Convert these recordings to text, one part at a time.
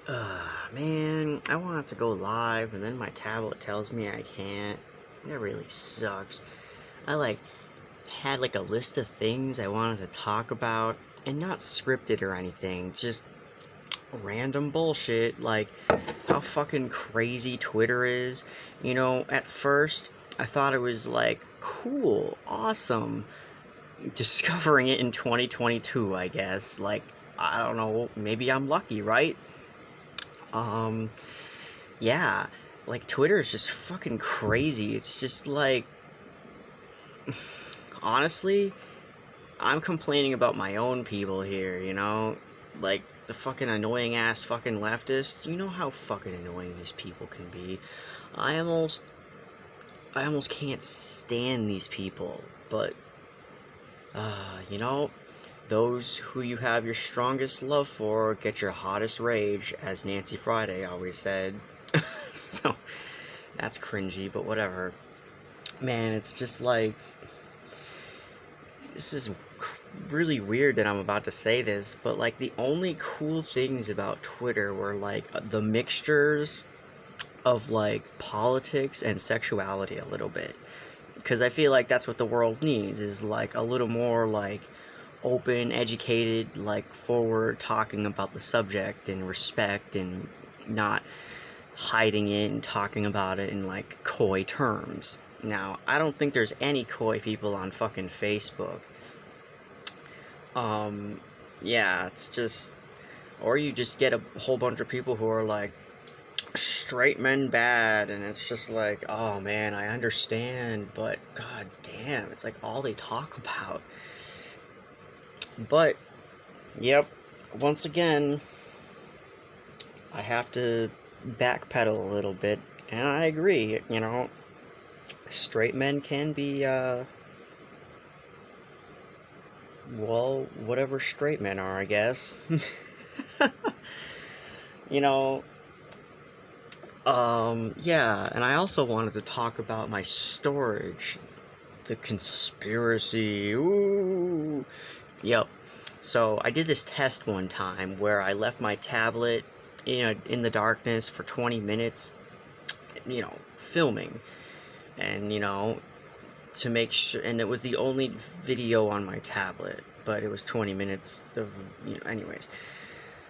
Man, I wanted to go live, and then my tablet tells me I can't. That really sucks. I had a list of things I wanted to talk about, and not scripted or anything, just random bullshit, like how fucking crazy Twitter is. At first, I thought it was cool, awesome, discovering it in 2022, I guess. I don't know, maybe I'm lucky, right? Um, yeah, Twitter is just fucking crazy. It's just honestly, I'm complaining about my own people here. The fucking annoying ass fucking leftists. You know how fucking annoying these people can be. I almost, I almost can't stand these people. But, you know, those who you have your strongest love for get your hottest rage, as Nancy Friday always said. So, that's cringy, but whatever. Man, it's just this is really weird that I'm about to say this, but the only cool things about Twitter were the mixtures of politics and sexuality a little bit. Because I feel like that's what the world needs, is a little more open, educated, forward talking about the subject and respect, and not hiding it and talking about it in coy terms. Now, I don't think there's any coy people on fucking Facebook. Yeah, it's just, or you just get a whole bunch of people who are straight men bad, and it's just oh man, I understand, but god damn, it's all they talk about. But, yep, once again, I have to backpedal a little bit, and I agree. Straight men can be, well, whatever straight men are, I guess. you know, yeah, and I also wanted to talk about my storage. The conspiracy. Ooh. Yep. So I did this test one time where I left my tablet, in the darkness for 20 minutes, filming. And, to make sure, and it was the only video on my tablet, but it was 20 minutes of, anyways.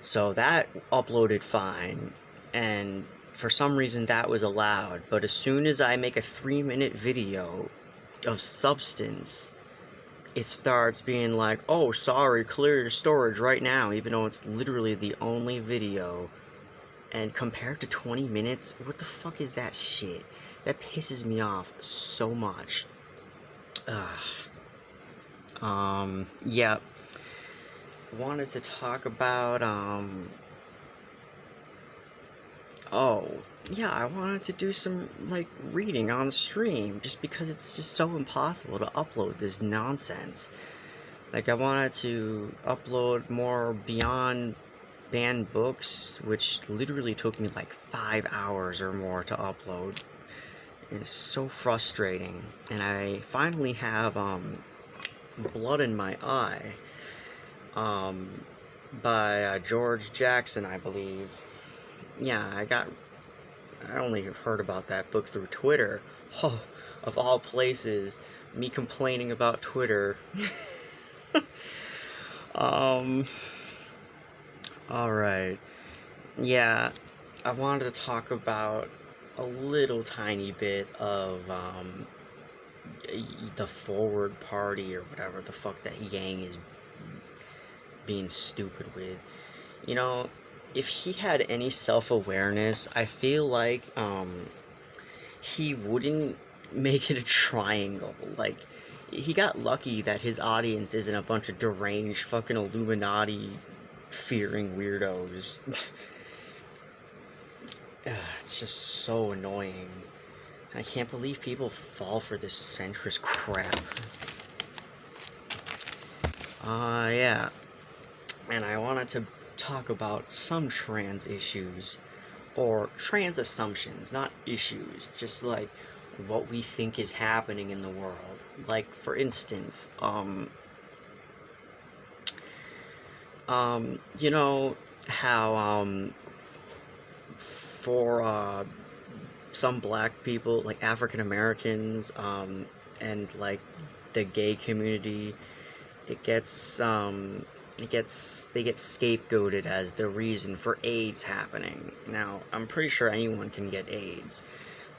So that uploaded fine, and for some reason that was allowed, but as soon as I make a 3-minute video of substance, it starts being oh, sorry, clear your storage right now, even though it's literally the only video. And compared to 20 minutes, what the fuck is that shit? That pisses me off so much. Yeah. Wanted to talk about, oh, yeah, I wanted to do some, reading on stream, just because it's just so impossible to upload this nonsense. I wanted to upload more Beyond Banned books, which literally took me 5 hours or more to upload. It's so frustrating. And I finally have, Blood in My Eye, by George Jackson, I believe. Yeah, I only heard about that book through Twitter. Oh, of all places, me complaining about Twitter. Alright. Yeah, I wanted to talk about a little tiny bit of, the Forward Party, or whatever the fuck that Yang is being stupid with. If he had any self-awareness, I feel he wouldn't make it a triangle. He got lucky that his audience isn't a bunch of deranged fucking Illuminati fearing weirdos. It's just so annoying. I can't believe people fall for this centrist crap. Yeah. And I wanted to talk about some trans issues, or trans assumptions, not issues, just what we think is happening in the world. For instance, you know how, for some black people, like African Americans, and like the gay community, it gets they get scapegoated as the reason for AIDS happening. Now, I'm pretty sure anyone can get AIDS,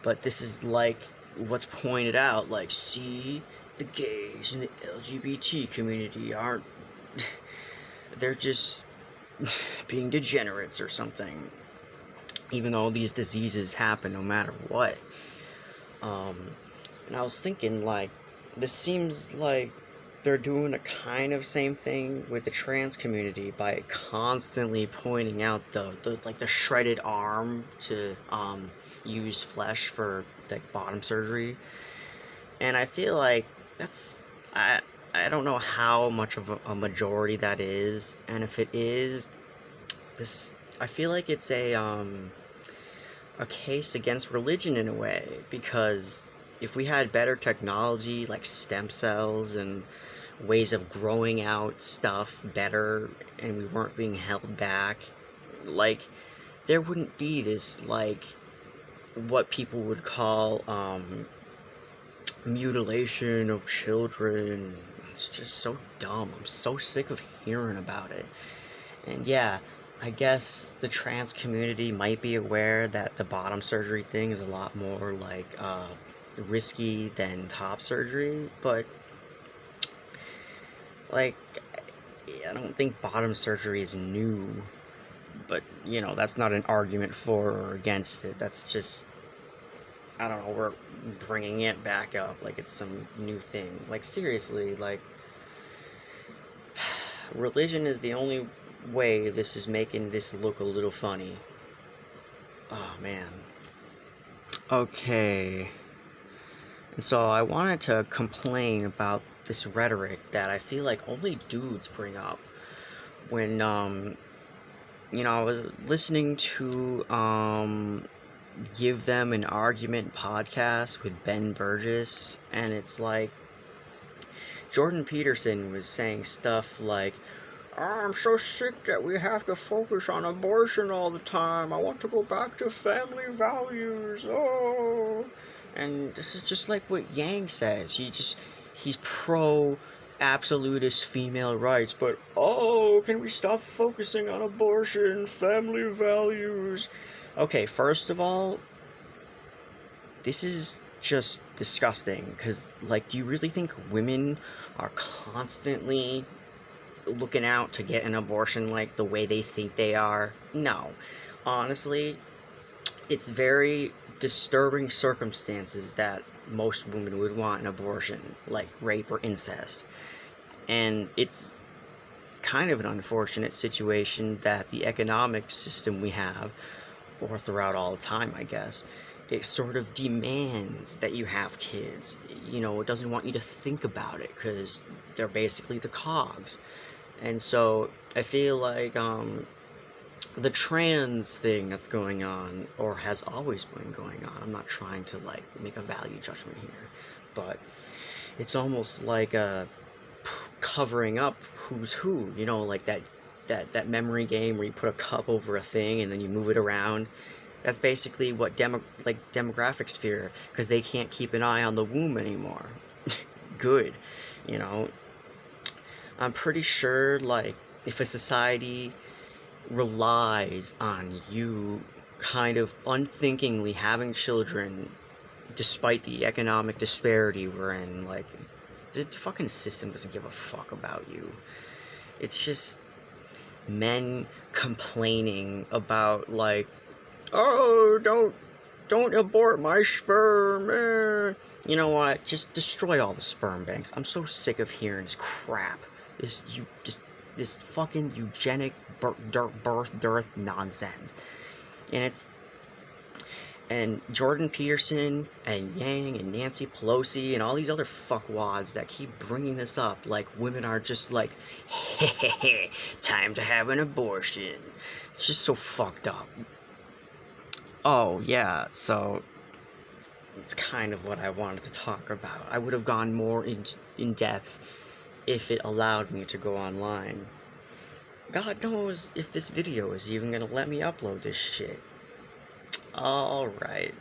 but this is like what's pointed out, like, see, the gays and the LGBT community aren't they're just being degenerates or something, even though these diseases happen no matter what. And I was thinking, like, this seems like they're doing a kind of same thing with the trans community by constantly pointing out the shredded arm to use flesh for like bottom surgery. And I feel like that's I I don't know how much of a majority that is, and if it is, this I feel like it's a case against religion in a way, because if we had better technology like stem cells and ways of growing out stuff better, and we weren't being held back, like, there wouldn't be this, like, what people would call mutilation of children. It's just so dumb. I'm so sick of hearing about it. And yeah, I guess the trans community might be aware that the bottom surgery thing is a lot more like risky than top surgery, but like, I don't think bottom surgery is new. But that's not an argument for or against it. That's just, I don't know, we're bringing it back up like it's some new thing. Like, seriously, like, religion is the only way this is making this look a little funny. Oh, man. Okay. And so I wanted to complain about this rhetoric that I feel like only dudes bring up when, I was listening to, Give Them an Argument podcast with Ben Burgess, and it's like, Jordan Peterson was saying stuff like, I'm so sick that we have to focus on abortion all the time. I want to go back to family values. Oh. And this is just like what Yang says. He's pro absolutist female rights, but can we stop focusing on abortion, family values? Okay, first of all, this is just disgusting, because, like, do you really think women are constantly looking out to get an abortion like the way they think they are? No. Honestly, it's very disturbing circumstances that most women would want an abortion, like rape or incest. And it's kind of an unfortunate situation that the economic system we have, or throughout all time, I guess, it sort of demands that you have kids. It doesn't want you to think about it, because they're basically the cogs. And so I feel like the trans thing that's going on, or has always been going on, I'm not trying to like make a value judgment here, but it's almost like a covering up who's who, like that memory game where you put a cup over a thing and then you move it around. That's basically what demographics fear, because they can't keep an eye on the womb anymore. Good. I'm pretty sure, like, if a society relies on you kind of unthinkingly having children despite the economic disparity we're in, like, the fucking system doesn't give a fuck about you. It's just men complaining about, like, oh, don't abort my sperm. You know what? Just destroy all the sperm banks. I'm so sick of hearing this crap. This fucking eugenic birth dearth nonsense. And Jordan Peterson and Yang and Nancy Pelosi and all these other fuckwads that keep bringing this up, like women are just like, hey, time to have an abortion. It's just so fucked up. Oh, yeah, so it's kind of what I wanted to talk about. I would have gone more in depth if it allowed me to go online. God knows if this video is even gonna let me upload this shit. All right.